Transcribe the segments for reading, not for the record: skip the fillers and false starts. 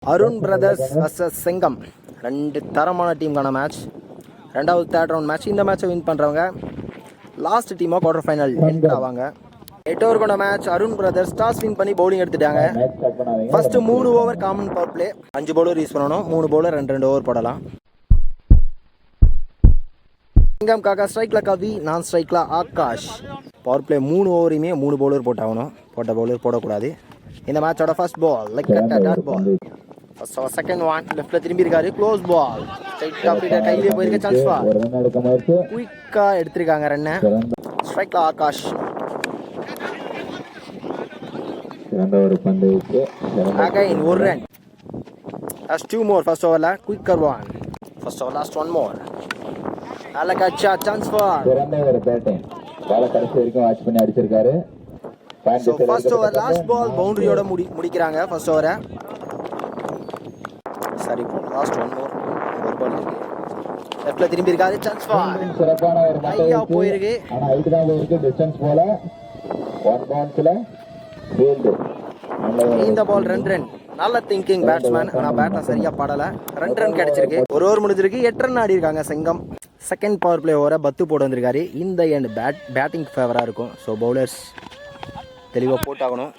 Arun brothers vs Chengam, ரெண்டு தரமான டீமுக்கான match. ரெண்டாவது தேர்ட் ரவுண்ட் மேட்ச். இந்த மேட்சை வின் பண்ணுறவங்க லாஸ்ட் டீமாக குவார்டர் ஃபைனல் என்டர் ஆவாங்க. 8 ஓவர் கொண்ட match. Arun brothers toss win பண்ணி பவுலிங் எடுத்துட்டாங்க. First 3 over common power play. 5 bowler use பண்ணணும். 3 பவுலர் 2 ஓவர் போடலாம். சிங்கம் காக்கா ஸ்ட்ரைக்ல கவி, நான் ஸ்ட்ரைக்ல ஆகாஷ். பவர் பிளே 3 ஓவரையுமே 3 பவுலர் போட்டாகணும். போட்ட பவுலர் போடக்கூடாது. இந்த மேட்சோட first ball leg cut dot ball. First over second one லெஃப்ட்ல திரும்பி இருக்காரு. க்ளோஸ் பால் ஸ்ட்ரைட்டா ஃபீல்டர் கையிலே போயிருக்க சான்ஸ் ஃபார். குயிக்கா எடுத்திருக்காங்க ரன்னை. ஸ்ட்ரைக்ல ஆகாஷ். அகைன் ஒரு ரன். லாஸ்ட் 2 more ஃபர்ஸ்ட் ஓவர்ல. Quicker one. First over last 1 more. நல்ல கட்சா சான்ஸ் ஃபார். பால கடைசி வரைக்கும் வாட்ச் பண்ணி அடிச்சிருக்காரு. So first over last ball பவுண்டரியோட முடிக்கிறாங்க ஃபர்ஸ்ட் ஓவரை. சரி லாஸ்ட் 1 more. ஒரு பால் இருக்கு. லெஃப்ட்ல திரும்பி இருக்காரு. Chance for. சிறப்பான ஒரு ஐயா போயிருக்கு. ஆனா ஹைட் தான் போயிருக்கு. டிஸ்டன்ஸ் போல 1 பவுன்ஸ்ல ஃபீல்ட். இந்த பால் 2 ரன். நல்ல திங்கிங் பேட்ஸ்மேன். ஆனா பேட்ல சரியா படல. 2 ரன் கிடைச்சிருக்கு. ஒரு ஓவர் முடிஞ்சிருக்கு. 8 ரன் ஆடி இருக்காங்க செங்கம். செகண்ட் பவர் பிளே ஓவரை பத்து போட்டு வந்திருக்காரு. இந்த எண்ட் பேட்டிங் ஃபேவரா இருக்கும். ஸோ பவுலர்ஸ் தெளிவாக போட்டாகணும்.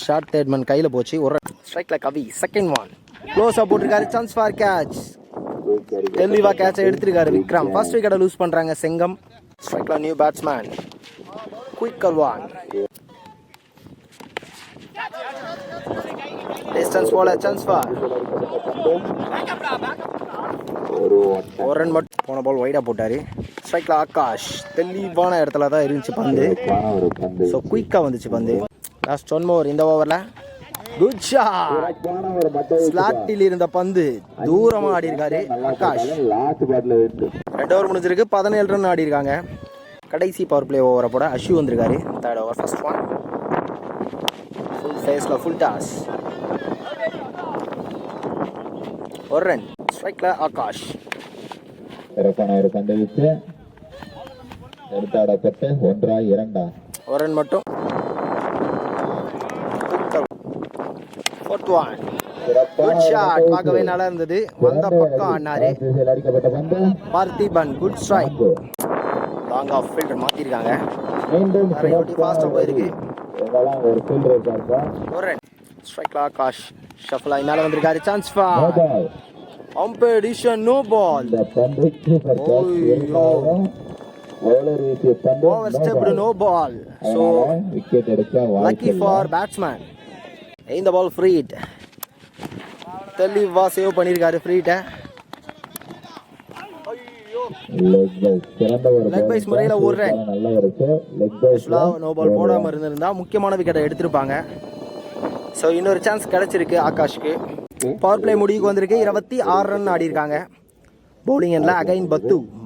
ஷார்ட் தேர்ட்மன் கையில் போச்சு. ஒரு ஸ்ட்ரைக்ல கவி. செகண்ட் ஒன் க்ளோஸாக போட்டிருக்காரு. Chance for catch. தெளிவாக கேட்சை எடுத்திருக்காரு விக்ரம். ஃபர்ஸ்ட் விக்கெட்டை லூஸ் பண்ணுறாங்க செங்கம். ஸ்ட்ரைக்ல new batsman quicker one. Distance போல சான்ஸ் ஃபார். ஒரு ரன் மட்டும். போன பால் வைடா போட்டாரு. ஸ்ட்ரைக்ல ஆகாஷ். தெளிவான இடத்துல தான் இருந்துச்சு பந்து. ஸோ குயிக்கா வந்துச்சு பந்து. Last 1 more. இந்த ஓவர்ல குட் ஷாட். ஸ்லாட்டில் இருந்த பந்து தூரமா ஆடி இருக்காரு ஆகாஷ். 2 ஓவர் முடிஞ்சிருக்கு. 17 ரன் ஆடி இருக்காங்க. கடைசி பவர் பிளே ஓவரை போட அஷு வந்திருக்காரு. Third over first one. Full ஃபேஸ்ல ஃபுல் டாஸ். ஒரு ரன். ஸ்ட்ரைக்ல ஆகாஷ். சிறப்பான ஒரு பந்து வீச்சு. எடுத்தாடப்பட்டு 1-2. ஒரு ரன் மட்டும். Fourth one. Good shot. பார்க்கவே நல்லா இருந்தது. வந்த பக்கம் ஆனாரு Parthiban. Good strike. Long off fielder மாத்திருக்காங்க. ஃபாஸ்டா போயிருக்கு. ஒரு ரன். ஸ்ட்ரைக்ல ஆகாஷ். ஷஃபில் ஆகி மேல வந்திருக்காரு. Chance for. Umpire decision no ball. Overstepped no ball. So lucky for batsman. இந்த பால் ஃப்ரீ ஹிட். தெளிவா சேவ் பண்ணிருக்காரு ஃப்ரீ ஹிட்ட. லெக் பைஸ் முறையில் ஒரு ரன். நோ பால் போடாம இருந்திருந்தா முக்கியமான விக்கெட்டை எடுத்திருப்பாங்க. ஸோ இன்னொரு சான்ஸ் கிடைச்சிருக்கு ஆகாஷ்க்கு. பவர் பிளே முடிவுக்கு வந்திருக்கு. 26 ரன் ஆடி இருக்காங்க. பவுலிங் எண்ட்ல அகைன்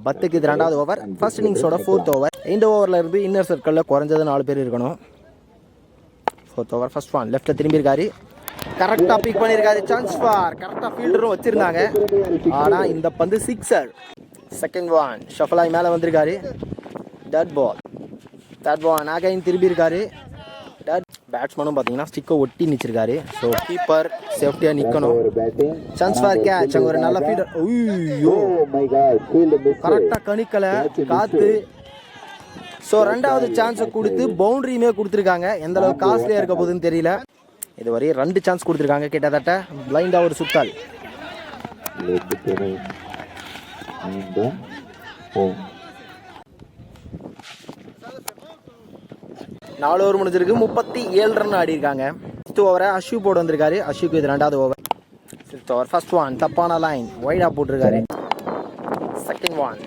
பத்துக்கு இது 2வது ஓவர். First இன்னிங்ஸோட 4th over. இந்த ஓவரில் இருந்து இன்னர் சர்க்கிளில் குறைஞ்சது 4 பேர் இருக்கணும். 4th over first one. லெஃப்ட்ல திரும்பி இருக்காரு. கரெக்டாக பிக் பண்ணியிருக்காரு. Chance for. கரெக்டாக ஃபீல்டரும் வச்சிருந்தாங்க. ஆனால் இந்த பந்து சிக்ஸர். Second one. ஷஃபலாய் மேலே வந்திருக்காரு. டட் பால். தேர்ட் பால் அகைன் திரும்பி இருக்காரு. பேட்ஸ்மேனும் பார்த்தீங்கன்னா ஸ்டிக்கை ஒட்டி நிச்சிருக்காரு. ஸோ கீப்பர் சேஃப்டியாக நிற்கணும். Chance for catch. அங்கே ஒரு நல்ல ஃபீல்டர். ஐயோ கரெக்டாக கணிக்கலை காத்து. ஸோ 2வது சான்ஸை கொடுத்து பவுண்டரியுமே கொடுத்துருக்காங்க. எந்த அளவுக்கு காஸ்ட்லியாக இருக்க போகுதுன்னு தெரியல. இது வரையும் 2 சான்ஸ் கொடுத்துருக்காங்க. கிட்டத்தட்ட பிளைண்டாக ஒரு சுத்தால். 4 ஓவர் முடிஞ்சிருக்கு. 37 ரன் ஆடி இருக்காங்க. 5th ஓவரை அஷு போட்டு வந்திருக்காரு. அஷுக்கு இது 2வது over. 5th over first one. தப்பான லைன் வைடா போட்டிருக்காரு. Second one.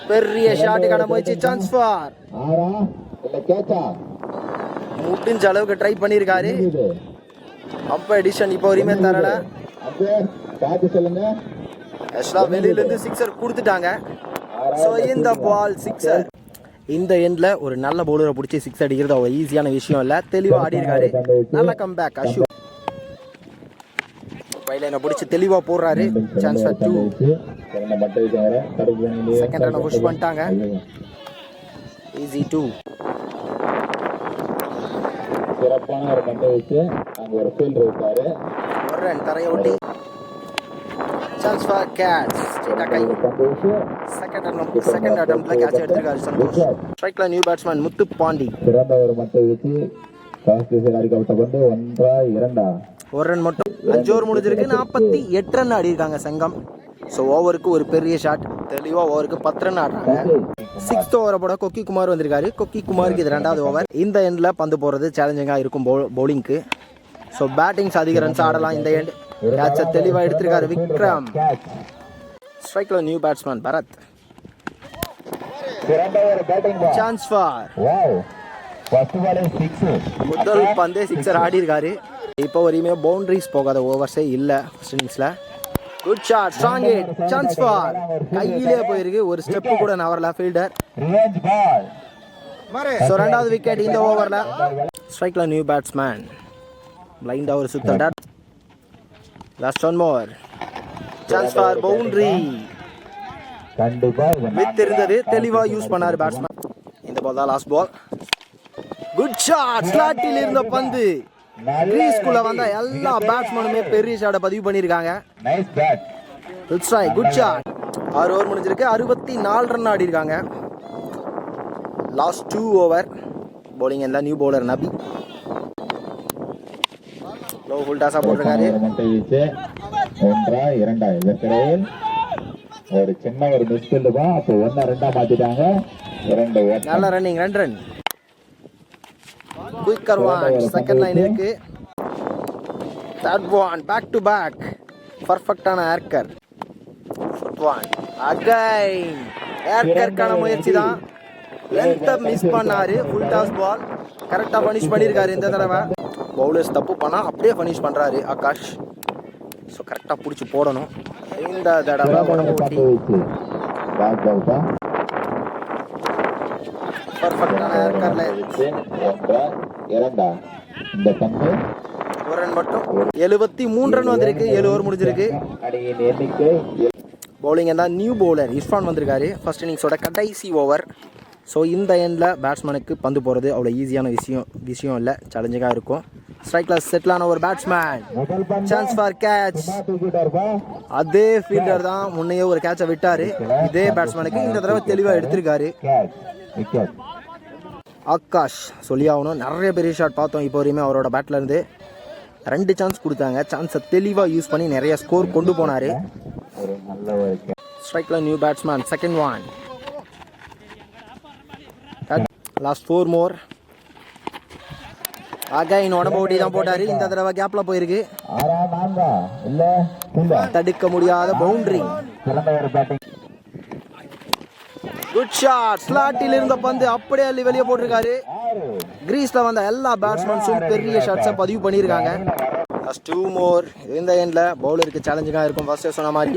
பெரிய ஷாட்டுக்கான முயற்சி. Chance for. முடிஞ்ச அளவுக்கு ட்ரை பண்ணியிருக்காரு. அம்பையர் டிசிஷன் இப்போ வரையுமே தரல. வெளியிலேருந்து சிக்ஸர் கொடுத்துட்டாங்க. ஸோ இந்த பால் சிக்ஸர். இந்த எண்ட்ல ஒரு நல்ல பவுலரை பிடிச்சி 6 அடிக்கிறது அவ்வளோ ஈஸியான விஷயம் இல்லை. தெளிவாக ஆடி இருக்காரு. நல்ல கம்பேக் அஷு. பைலைனை பிடிச்சி தெளிவாக போடுறாரு. Chance for 2. Second run push பண்ணிட்டாங்க. ஈஸி 2. சிறப்பான ஒரு பந்தை வச்சு அங்க ஒரு ஃபீல்டர் இருக்காரு. ஒரு ரன் தரையை ஒட்டி சான்ஸ் ஃபார் கேட்ச். கை பந்தை வச்சு செகண்ட் அட்டெம்ப்ட்ல கேட்ச் எடுத்திருக்காரு சந்தோஷ். ஸ்ட்ரைக்ல நியூ பேட்ஸ்மேன் முத்து பாண்டி. சிறந்த ஒரு மட்டை வச்சு டாஸ் திசையில் அடிக்கப்பட்ட பந்து 1-2. ஒரு ரன் மட்டும். 5 ஓவர் முடிஞ்சிருக்கு. 48 ரன் ஆடி இருக்காங்க சங்கம். ஸோ ஓவருக்கு ஒரு பெரிய ஷாட். தெளிவா ஓவருக்கு 10 ரன் ஆடுறாங்க. 6th ஓவரை போட கொக்கி குமார் வந்திருக்காரு. கொக்கி குமாருக்கு இது 2வது ஓவர். இந்த எண்ட்ல பந்து போறது சேலஞ்சிங்கா இருக்கும் பவுலிங்க்கு. ஸோ பேட்டிங்ஸ் அதிக ரன்ஸ் ஆடலாம் இந்த எண்ட். கேட்ச தெளிவா எடுத்திருக்காரு விக்ரம். ஸ்ட்ரைக்ல new batsman Bharath. Chance for முதல் பந்தே சிக்ஸர் ஆடி இருக்காரு. இப்போ வரையுமே பவுண்டரிஸ் போகாத ஓவர்ஸே இல்ல ஃபர்ஸ்ட் இன்னிங்ஸ்ல. Good shot, strong hit, chance for. கையிலே போயிருக்கு, ஒரு ஸ்டெப் கூட நவரல ஃபீல்டர். சோ 2வது விக்கெட் இந்த ஓவர்ல. ஸ்ட்ரைக்ல நியூ பேட்ஸ்மேன் பிளைண்ட் ஓவர் சுத்தடா. Last one more, chance for boundary. கண்டிப்பா வித் இருந்தது, தெளிவா யூஸ் பண்ணாரு பேட்ஸ்மேன். இந்த பால் தான் லாஸ்ட் பால். குட் ஷாட், ஸ்லாட்டில் இருந்த பந்து கிரீஸ்குள்ள வந்த எல்லா பேட்ஸ்மேனுமே பெரிய ஷாட்டை பதிவு பண்ணிருக்காங்க. Nice bat. Good strike, good shot. 6 over முடிஞ்சிருக்கு. 64 ரன் ஆடி இருக்காங்க. Last 2 over. பவுலிங் எல்லாம் new bowler Nabi. Low full டாஸா போட்டிருக்காரு. 1-2 இதற்கிடையில் ஒரு சின்ன ஒரு மிஸ்ஃபீல்டு தான். அப்போ 1-2 மாத்திட்டாங்க. 2 நல்ல running, 2 run. Quicker one, second line இருக்கு. Third one, back to back. பர்ஃபெக்டான ஏர்கர். ஃபோர்த் ஒன் அகைன் ஏர்கர்க்கான முயற்சி தான். லென்த்தை மிஸ் பண்ணாரு. ஃபுல் டாஸ் பால் கரெக்டா பனிஷ் பண்ணிருக்காரு இந்த தடவை. பவுலர்ஸ் தப்பு பண்ணா அப்படியே பனிஷ் பண்றாரு ஆகாஷ். ஸோ கரெக்டா பிடிச்சி போடணும் இந்த தடவை. பர்ஃபெக்டான ஏர்கர்ல 1-2 இந்த பந்து ஒரு ரன் மட்டும். 73 ரன் வந்திருக்கு. 7 ஓவர் முடிஞ்சிருக்கு. அணியின் எண்ணிக்கை. பவுலிங் தான் நியூ பவுலர் இர்ஃபான் வந்திருக்காரு. ஃபர்ஸ்ட் இன்னிங்ஸோட கடைசி ஓவர். ஸோ இந்த எண்டில் பேட்ஸ்மேனுக்கு பந்து போகிறது அவ்வளோ ஈஸியான விஷயம் இல்லை, சேலஞ்சிங்காக இருக்கும். ஸ்ட்ரைக்கில் செட்டிலான ஒரு பேட்ஸ்மேன். Chance for catch. அதே ஃபீல்டர் தான் முன்னையே ஒரு கேட்சை விட்டாரு. இதே பேட்ஸ்மேனுக்கு இந்த தடவை தெளிவாக எடுத்திருக்காரு ஆகாஷ். சொல்லி ஆகணும், நிறைய பெரிய ஷாட் பார்த்தோம் இப்போ வரையுமே அவரோட பேட்டில் இருந்து. 2 சான்ஸ் கொடுத்தாங்க. சான்ஸை தெளிவாக யூஸ் பண்ணி நிறைய ஸ்கோர் கொண்டு போனார். ஸ்ட்ரைக்கில் new batsman second one. Last 4 மோர். அகைன் உடம்பு ஓட்டி தான் போட்டாரு. இந்த தடவை கேப்ல போயிருக்கு. தடுக்க முடியாத பவுண்டரி. Good shot. ஸ்லாட்டில் இருந்த பந்து அப்படியே அள்ளி வெளியே போட்டிருக்காரு. கிரீஸ்ல வந்த எல்லா பேட்ஸ்மேன்ஸும் பெரிய ஷாட்ஸை பதிவு பண்ணியிருக்காங்க. லாஸ்ட் 2 மோர். இந்த எண்ட்ல பவுலருக்கு சேலஞ்சிங்கா இருக்கும். ஃபர்ஸ்ட் சொன்ன மாதிரி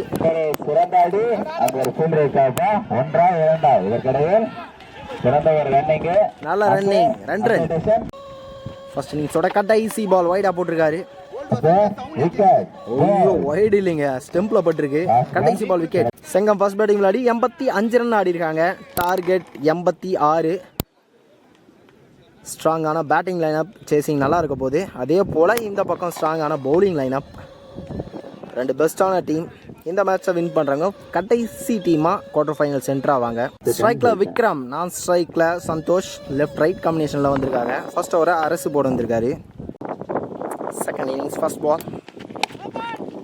நல்ல ரன்னிங், 2 ரன். ஃபர்ஸ்ட் இன்னிங்ஸோட கடைசி பால் வைடா போட்டிருக்காரு. ஐயோ வைடு இல்லைங்க, ஸ்டெம்ப்ல பட்டிருக்கு. கடைசி ball wicket. Chengam first batting விளையாடி 85 ரன் ஆடி இருக்காங்க. டார்கெட் 86. ஸ்ட்ராங்கான பேட்டிங் லைனப், சேசிங் நல்லா இருக்க போது. அதே போல் இந்த பக்கம் ஸ்ட்ராங்கான பவுலிங் லைனப். 2 பெஸ்டான டீம் இந்த மேட்சை வின் பண்ணுறாங்க. கடைசி டீமாக குவார்டர் ஃபைனல் சென்டர் ஆவாங்க. ஸ்ட்ரைக்கில் விக்ரம், நான் ஸ்ட்ரைக்கில் சந்தோஷ், லெஃப்ட் ரைட் காம்பினேஷனில் வந்திருக்காங்க. ஃபர்ஸ்ட் ஓவரை அரசு போட வந்திருக்காரு. Second innings first ball.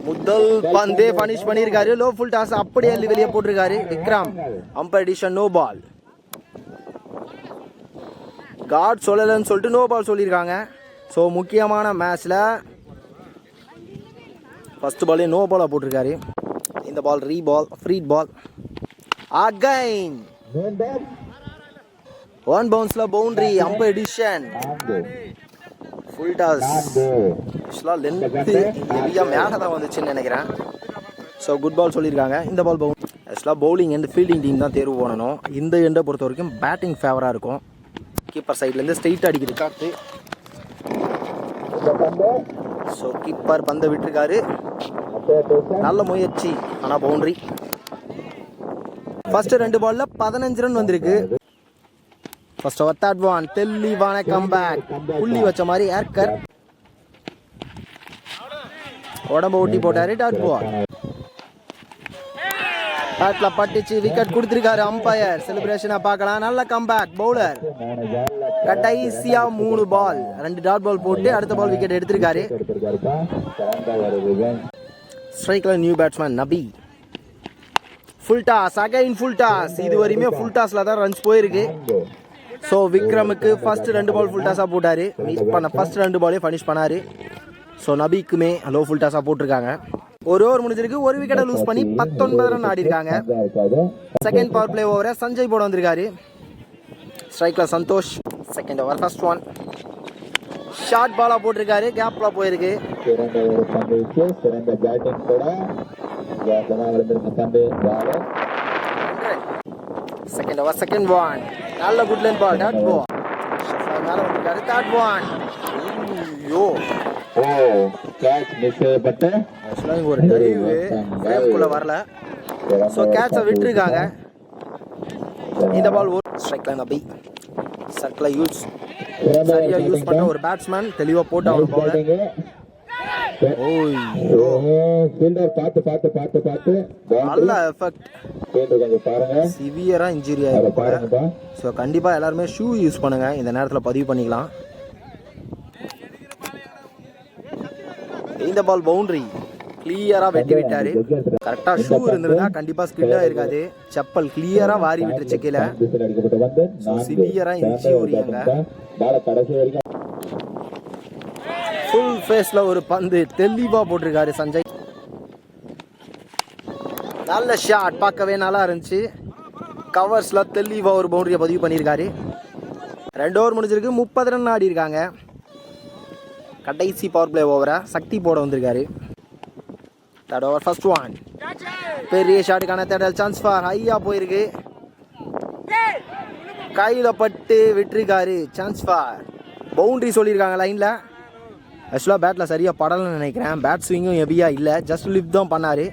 முதல் பந்தே பனிஷ் பண்ணியிருக்காரு. லோ ஃபுல் டாஸ் அப்படியே அள்ளி வெளியே போட்டிருக்காரு Vikram. Umpire decision no ball. Caught சொல்லலன்னு சொல்லிட்டு நோ பால் சொல்லியிருக்காங்க. ஸோ முக்கியமான மேட்ச்சில் ஃபர்ஸ்ட் பாலே நோ பாலாக போட்டிருக்காரு. இந்த பால் ரீபால், ஃப்ரீ பால். அகைன் 1 பவுன்ஸ்ல boundary. Umpire decision full toss. ஆக்சுவலாக லென்த்து ஹெவியாக மேலே தான் வந்துச்சுன்னு நினைக்கிறேன். ஸோ குட் பால் சொல்லியிருக்காங்க. இந்த பால் பவுன். ஆக்சுவலாக பவுலிங் எண்ட் ஃபீல்டிங் டீம் தான் தேர்வு பண்ணணும். இந்த எண்டை பொறுத்த வரைக்கும் பேட்டிங் ஃபேவராக இருக்கும். கீப்பர் சைட்லேருந்து ஸ்ட்ரெயிட் அடிக்கிற காத்து. ஸோ கீப்பர் பந்தை விட்டுருக்காரு. நல்ல முயற்சி, ஆனால் பவுண்டரி. ஃபர்ஸ்ட் 2 பால்ல 15 ரன் வந்திருக்கு. ஃபர்ஸ்ட் ஓவர் தேர்ட் ஒன் தெளிவான கம்பேக், புள்ளி வச்ச மாதிரி ஏர்கர் உடம்ப ஒட்டி போட்டாரு. டாட் பால் பேட்ல பட்டுச்சு, விக்கெட் கொடுத்திருக்காரு அம்பையர். செலிப்ரேஷனை பார்க்கலாம். நல்ல கம்பேக் பவுலர். கடைசியா 3 பால் 2 டாட் பால் போட்டு அடுத்த பால் விக்கெட் எடுத்திருக்காரு. ஸ்ட்ரைக்ல நியூ பேட்ஸ்மேன் நபி. Full toss, again full toss. இது வரையுமே ஃபுல் டாஸ்ல தான் ரன்ஸ் போயிருக்கு. ஸோ விக்ரமுக்கு ஃபர்ஸ்ட் 2 பால் ஃபுல் டாஸா போட்டாரு. மிஸ் பண்ண ஃபர்ஸ்ட் 2 பாலே ஃபினிஷ் பண்ணாரு. ஸோ நபிக்குமே லோ ஃபுல் டாஸா போட்டிருக்காங்க. ஒரு ஓவர் முடிஞ்சிருக்கு. ஒரு விக்கெட்டை லூஸ் பண்ணி 19 ரன் ஆடி இருக்காங்க. செகண்ட் பவர் பிளே ஓவரை சஞ்சய் போட வந்திருக்காரு. ஸ்ட்ரைக்ல Santhosh. Second over first one short பாலா போட்டிருக்காரு. கேப்ல போயிருக்கு. செகண்ட் ஓவர் செகண்ட் ஒன் நல்ல good line ball. Dot ball மேல வந்திருக்காரு. தேர்ட் ஒன் ஐயோ கேட்ச் மிஸ் செய்யப்பட்டு ஒரு டைவ் ஃப்ரேம்குள்ள வரல. ஸோ கேட்சை விட்டுருக்காங்க. இந்த பால் ஸ்ட்ரைக்ல நபி. சர்க்கிளை சரியா யூஸ் பண்ண ஒரு பேட்ஸ்மேன் தெளிவா போட்டு அவங்க பவுலர். ஓய்யோ ஃபீல்டர் பார்த்து நல்ல எஃபெக்ட். சிவியரா இன்ஜுரி ஆயிருக்கு. ஸோ கண்டிப்பா எல்லாருமே ஷூ யூஸ் பண்ணுங்க. இந்த நேரத்தில் பதிவு பண்ணிக்கலாம். இந்த பால் பவுண்டரி கிளியரா வெட்டி விட்டாரு. கரெக்டா ஷூ இருந்திருந்தா கண்டிப்பா ஸ்கிட் ஆயிருக்காது. செப்பல் கிளியரா வாரி விட்டுருச்சு கீழே. சிவியரா இன்ஜூரிங்க. ஃபுல் ஃபேஸ்ல ஒரு பந்து தெளிவா போட்டிருக்காரு சஞ்சய். நல்ல ஷாட், பார்க்கவே நல்லா இருந்துச்சு. கவர்ஸ்ல தெளிவா ஒரு பவுண்டரியை பதிவு பண்ணியிருக்காரு. 2 ஓவர் முடிஞ்சிருக்கு. 30 ரன் ஆடி இருக்காங்க. கடைசி பவர் பிளே ஓவரை சக்தி போட வந்திருக்காரு. தேர்ட் ஓவர் ஃபர்ஸ்ட் ஒன் பெரிய ஷாட்டுக்கான தேடல். சான்ஸ் ஃபார் ஹையா போயிருக்கு. கையில பட்டு விட்டுருக்காரு. சான்ஸ் ஃபார் பவுண்டரி சொல்லியிருக்காங்க லைன்ல. ஆக்சுவலாக பேட்டில் சரியாக படலன்னு நினைக்கிறேன். பேட் ஸ்விங்கும் ஹெவியா இல்லை, ஜஸ்ட் லிஃப்ட் தான் பண்ணாரு.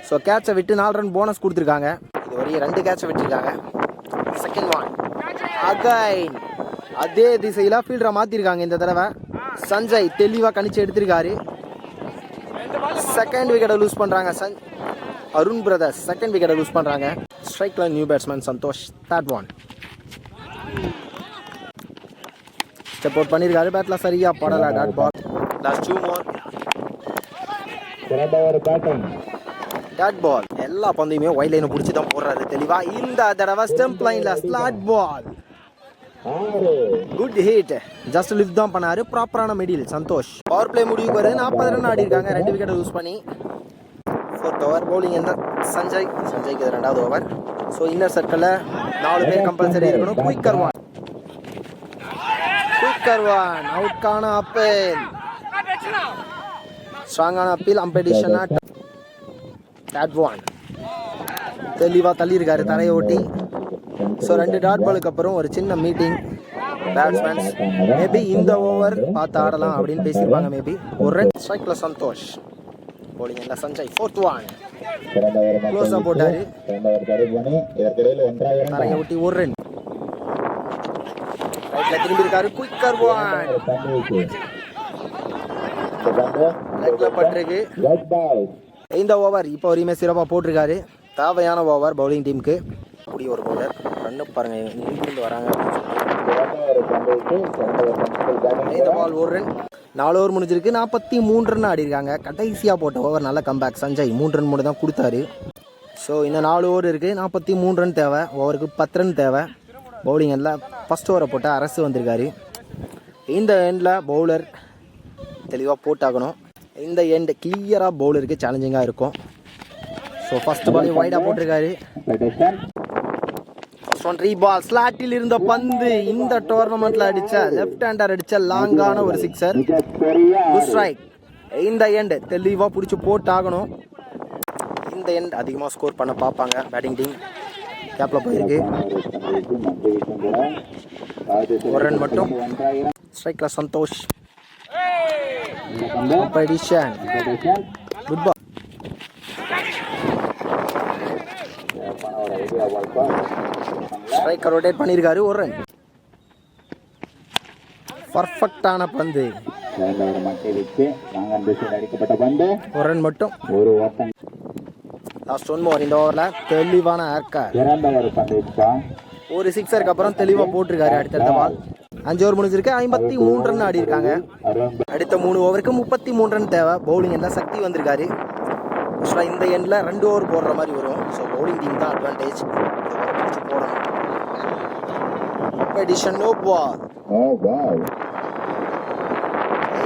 ஸோ கேட்சை விட்டு 4 ரன் போனஸ் கொடுத்துருக்காங்க. இது வரையும் 2 கேட்சை விட்டுருக்காங்க. செகண்ட் ஒன் அகைன் அதே திசையில் ஃபீல்டரை மாற்றிருக்காங்க. இந்த தடவை சஞ்சய் தெளிவாக கணிச்சு எடுத்திருக்காரு. செகண்ட் விக்கெட்டை லூஸ் பண்ணுறாங்க. அருண் பிரதர்ஸ் செகண்ட் விக்கெட்டை லூஸ் பண்ணுறாங்க. ஸ்ட்ரைக்ல new batsman Santhosh. Third one step out பண்ணியிருக்காரு. பேட்டில் சரியாக படலை. Dot ball. Last 2 more. Dot ball. எல்லா பந்தையுமே ஒயிட் லைனை பிடிச்சி தான் போடுறாரு தெளிவா. இந்த தடவை ஸ்டெம்ப் லைனில் ஸ்லாட் பால். குட் ஹிட், ஜஸ்ட் லிஃப்ட் தான் பண்ணாரு. ப்ராப்பரான மிடில் சந்தோஷ். பவர் பிளே முடிவுக்கு வருது. 40 ரன் ஆடி இருக்காங்க. 2 விக்கெட்டை யூஸ் பண்ணி. 4th ஓவர் பவுலிங் எந்த சஞ்சய்க்கு 2வது ஓவர். ஸோ இன்னர் சர்க்கிளில் 4 பேர் கம்பல்சரி இருக்கணும். குயிக்கர் ஒன் அவுட்கான அப்பீல். ஸ்ட்ராங்கான அப்பீல். அம்பெடிஷன் தேர்ட் ஒன் தெளிவாக தள்ளியிருக்காரு தரையை ஓட்டி. ஸோ 2 டாட் பாலுக்கு அப்புறம் ஒரு சின்ன மீட்டிங். பேட்ஸ்மேன்ஸ் மேபி இந்த ஓவர் பார்த்து ஆடலாம் அப்படின்னு பேசியிருப்பாங்க. மேபி ஒரு ரன். ஸ்ட்ரைக்ல சந்தோஷ். போலிங் என்ன சஞ்சய். 4th ஒன் க்ளோஸாக போட்டாரு. தரையை ஓட்டி ஒரு ரன். ரைட்ல திரும்பி இருக்காரு. குயிக்கர் ஒன் லெக்ல பட்டிருக்கு. இந்த ஓவர் இப்போ வரையுமே சிறப்பாக போட்டிருக்காரு. தேவையான ஓவர் பவுலிங் டீமுக்கு. அப்படி ஒரு பவுலர் ரன்னு பாருங்க இங்கிருந்து வராங்க. இந்த பால் ஒரு ரன். 4 ஓவர் முடிஞ்சிருக்கு. 43 ரன் ஆடி இருக்காங்க. கடைசியாக போட்ட ஓவர் நல்ல கம்பேக். சஞ்சய் 3 ரன் மட்டும் தான் கொடுத்தாரு. ஸோ இன்னும் 4 ஓவர் இருக்குது. 43 ரன் தேவை. ஓவருக்கு 10 ரன் தேவை. பவுலிங் எண்டில் ஃபஸ்ட் ஓவரை போட்ட அரசு வந்திருக்காரு. இந்த எண்டில் பவுலர் தெளிவாக போட்டாகணும். இந்த எண்ட் கிளியராக பவுலருக்கு சேலஞ்சிங்காக இருக்கும். ஸோ ஃபர்ஸ்ட் பால் வைடாக போட்டிருக்காரு. பால் ஸ்லாட்டில் இருந்த பந்து இந்த டோர்னமெண்ட்ல அடிச்ச லெஃப்ட் ஹேண்டர் அடிச்ச லாங்கான ஒரு சிக்ஸர். Good strike. இந்த எண்ட் தெளிவாக பிடிச்சி போட்டாகணும். இந்த எண்ட் அதிகமாக ஸ்கோர் பண்ண பார்ப்பாங்க பேட்டிங் டீம். கேப்ல போயிருக்கு. ஒரு ரன் மட்டும். ஸ்ட்ரைக்ல Santhosh. Good ball. Striker rotate பண்ணியிருக்காரு. ஒரு ரன். பர்ஃபெக்டான பந்து. ஒரு மட்டை வச்சு நாங்கள் திசையில் அடிக்கப்பட்ட பந்து ஒரு ரன் மட்டும். ஒரு ஓட்டம். லாஸ்ட் ஒன் மோர். இந்த ஓவரில் தெளிவான ஏர்கர். சிறந்த ஒரு பந்து வச்சுப்பா. ஒரு சிக்ஸருக்கு அப்புறம் தெளிவாக போட்டிருக்காரு. அடுத்தடுத்த பால் 5 ஓவர் முடிஞ்சிருக்கு. 53 ரன் ஆடி இருக்காங்க. அடுத்த 3 ஓவருக்கு 33 ரன் தேவை. பவுலிங் எல்லாம் சக்தி வந்திருக்காரு. ஆக்சுவலாக இந்த எண்டில் 2 ஓவர் போடுற மாதிரி வரும். ஸோ பவுலிங் டீம் தான் அட்வான்டேஜ். போடணும். Edition no ball.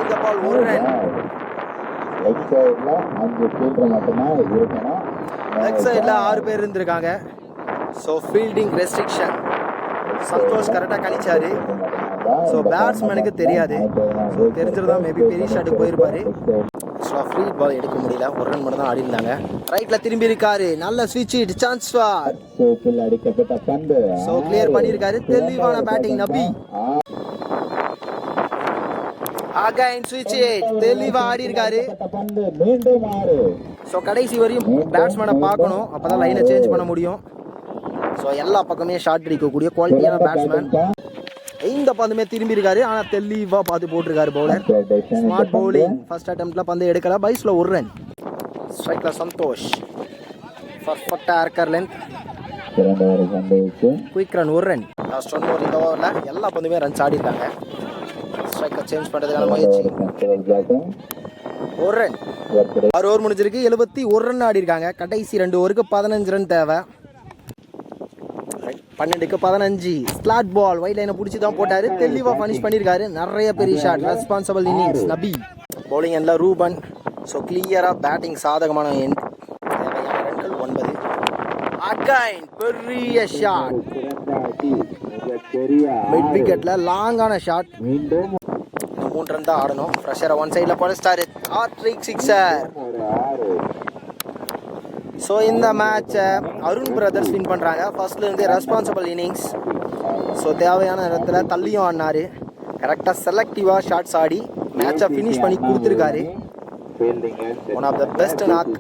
இந்த பால் ஒரு ரன். லெக் சைடில் 5 ஃபீல்டர் மட்டும்தான் இருக்கணும். லெக் சைடில் 6 பேர் இருந்திருக்காங்க. So fielding restriction. சந்தோஷ் கரெக்டாக கணிச்சாரு. ஸோ பேட்ஸ்மேனுக்கு தெரியாது. ஸோ தெரிஞ்சிருந்தா மேபி பெரிய ஷாட்டுக்கு போயிருப்பாரு. ஸோ ஃப்ரீ பால் எடுக்க முடியல. ஒரு ரன் மட்டும் தான் ஆடி இருந்தாங்க. ரைட்ல திரும்பி இருக்காரு. நல்ல ஸ்விட்ச் ஹிட். Chance for. அடிக்கப்பட்ட பந்து. ஸோ கிளியர் பண்ணியிருக்காரு. தெளிவான பேட்டிங் நபி. அகைன் ஸ்விட்ச் ஹிட். தெளிவா ஆடி இருக்காரு. பந்து மீண்டும் 6. ஸோ கடைசி வரையும் பேட்ஸ்மேனை பார்க்கணும். அப்பதான் லைனை சேஞ்ச் பண்ண முடியும். ஸோ எல்லா பக்கமே ஷாட் அடிக்கக்கூடிய குவாலிட்டியான பேட்ஸ்மேன். இந்த பந்துமே திரும்பி இருக்காரு. ஆனால் தெளிவாக பார்த்து போட்டிருக்காரு பவுலர். Smart bowling. ஃபர்ஸ்ட் அட்டெம்ப்ட்ல பந்து எடுக்கல. பைஸ்ல ஒரு ரன். ஸ்ட்ரைக்ல சந்தோஷ். பர்ஃபெக்டா ஏர்கர் லென்த். Quick run. ஒரு ரன். Last one over. இந்த ஓவரில் எல்லா பந்துமே ரன்ஸ் ஆடி இருக்காங்க. ஸ்ட்ரைக்கர் சேஞ்ச் பண்ணுறதுக்கான முயற்சி. ஒரு ரன். 6 ஓவர் முடிஞ்சிருக்கு. 71 ரன் ஆடி இருக்காங்க. கடைசி 2 ஓவருக்கு 15 ரன் தேவை. 12க்கு 15. ஸ்லாட் பால். வைட் லைனை பிடிச்சி தான் போட்டாரு. தெளிவாக ஃபினிஷ் பண்ணியிருக்காரு. நிறைய பெரிய ஷாட். ரெஸ்பான்சிபிள் இன்னிங்ஸ் நபி. பவுலிங் எண்ணில் ரூபன். ஸோ கிளியராக பேட்டிங் சாதகமான எண். தேவையான ரன்கள் 9. அகைன் பெரிய ஷாட். மிட் விக்கெட்ல லாங்கான ஷாட். இன்னும் 3 ரன் தான் ஆடணும். ப்ரெஷரை ஒன் சைடில் படைச்சிட்டாரு. Hat trick sixer. ஸோ இந்த மேட்சை அருண் பிரதர்ஸ் வின் பண்ணுறாங்க. ஃபர்ஸ்ட்லேருந்து ரெஸ்பான்சிபிள் இன்னிங்ஸ். ஸோ தேவையான நேரத்தில் தள்ளியும் ஆடினாரு. கரெக்டாக செலக்டிவாக ஷாட்ஸ் ஆடி மேட்சை ஃபினிஷ் பண்ணி கொடுத்துருக்காரு. One of the best knock.